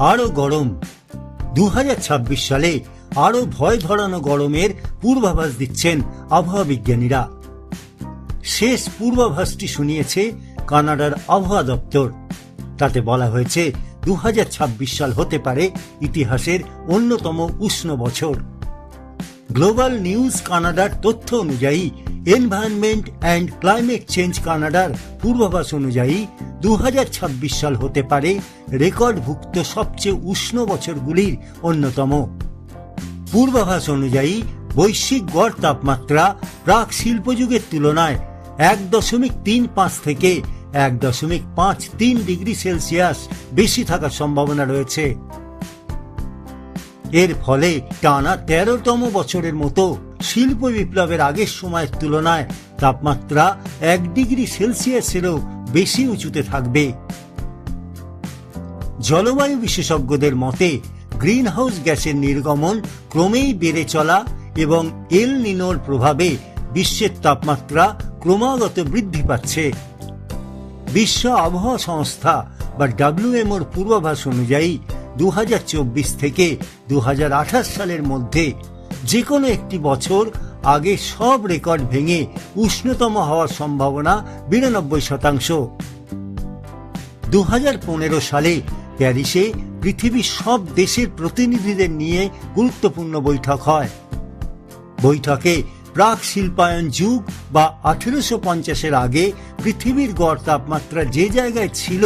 আরো গরম। 2026 সালে আরো ভয় ধরানো গরমের পূর্বাভাস দিচ্ছেন আবহাওয়া বিজ্ঞানীরা। শেষ পূর্বাভাসটি শুনিয়েছে কানাডার আবহাওয়া দপ্তর। তাতে বলা হয়েছে 2026 সাল হতে পারে ইতিহাসের অন্যতম উষ্ণ বছর। গ্লোবাল নিউজ কানাডার তথ্য অনুযায়ী এনভায়রনমেন্ট অ্যান্ড ক্লাইমেট চেঞ্জ কানাডার পূর্বাভাস অনুযায়ী 2026 সাল হতে পারে রেকর্ডভুক্ত সবচেয়ে উষ্ণ বছরগুলির অন্যতম। পূর্বাভাস অনুযায়ী বৈশ্বিক গড় তাপমাত্রা প্রাক শিল্পযুগের তুলনায় 1.35 থেকে 1.53 ডিগ্রি সেলসিয়াস বেশি থাকার সম্ভাবনা রয়েছে। এর ফলে টানা 13তম বছরের মতো শিল্প বিপ্লবের আগের সময়ের তুলনায় তাপমাত্রা 1 ডিগ্রি সেলসিয়াসেরও বেশি উঁচুতে থাকবে। জলবায়ু বিশেষজ্ঞদের মতে গ্রিন হাউস গ্যাসের নির্গমন ক্রমেই বেড়ে চলা এবং এল নিনোর প্রভাবে বিশ্বের তাপমাত্রা ক্রমাগত বৃদ্ধি পাচ্ছে। বিশ্ব আবহাওয়া সংস্থা বা WMOর পূর্বাভাস অনুযায়ী 2024 থেকে 2028 সালের মধ্যে যে কোনো একটি বছর আগে সব রেকর্ড ভেঙে উষ্ণতম হওয়ার সম্ভাবনা 92%। 2015 সালে প্যারিসে পৃথিবীর সব দেশের প্রতিনিধিদের নিয়ে গুরুত্বপূর্ণ বৈঠক হয়। বৈঠকে প্রাক শিল্পায়ন যুগ বা 1850-এর আগে পৃথিবীর গড় তাপমাত্রা যে জায়গায় ছিল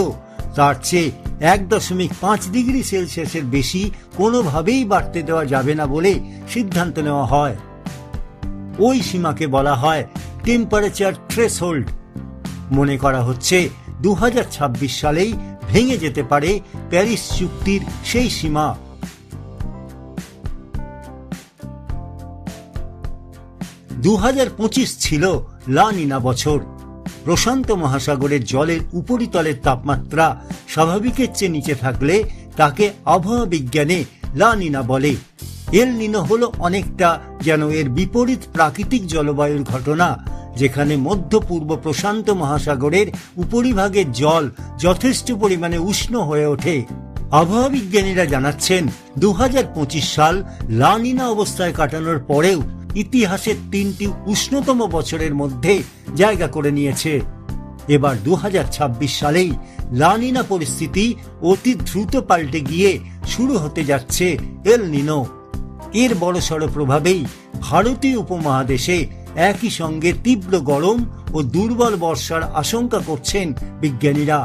তার চেয়ে 1.5 ডিগ্রি সেলসিয়াসের বেশি কোনোভাবেই বাড়তে দেওয়া যাবে না বলে সিদ্ধান্ত নেওয়া হয়। ওই সীমাকে বলা হয় টেম্পারেচার থ্রেশহোল্ড। মনে করা হচ্ছে 2026 সালেই ভেঙে যেতে পারে প্যারিস চুক্তির সেই সীমা। 2025 ছিল লা নিনা বছর। প্রশান্ত মহাসাগরের জলের উপরিতলের তাপমাত্রা স্বাভাবিকের চেয়ে নিচে থাকলে তাকে আবহাওয়া বিজ্ঞানে লা নিনা বলে। এল নিনো হলো অনেকটা যেন এর বিপরীত প্রাকৃতিক জলবায়ুর ঘটনা, যেখানে মধ্য পূর্ব প্রশান্ত মহাসাগরের উপরিভাগের জল যথেষ্ট পরিমাণে উষ্ণ হয়ে ওঠে। আবহাওয়া বিজ্ঞানীরা জানাচ্ছেন 2025 সাল লা নিনা অবস্থায় কাটানোর পরেও ইতিহাসের 3টি উষ্ণতম বছরের মধ্যে জায়গা করে নিয়েছে। এবার 2026 সালেই লা নিনা পরিস্থিতি অতি দ্রুত পাল্টে গিয়ে শুরু হতে যাচ্ছে এল নিনো। এর বড়সড় প্রভাবেই ভারতীয় উপমহাদেশে একই সঙ্গে তীব্র গরম ও দুর্বল বর্ষার আশঙ্কা করছেন বিজ্ঞানীরা।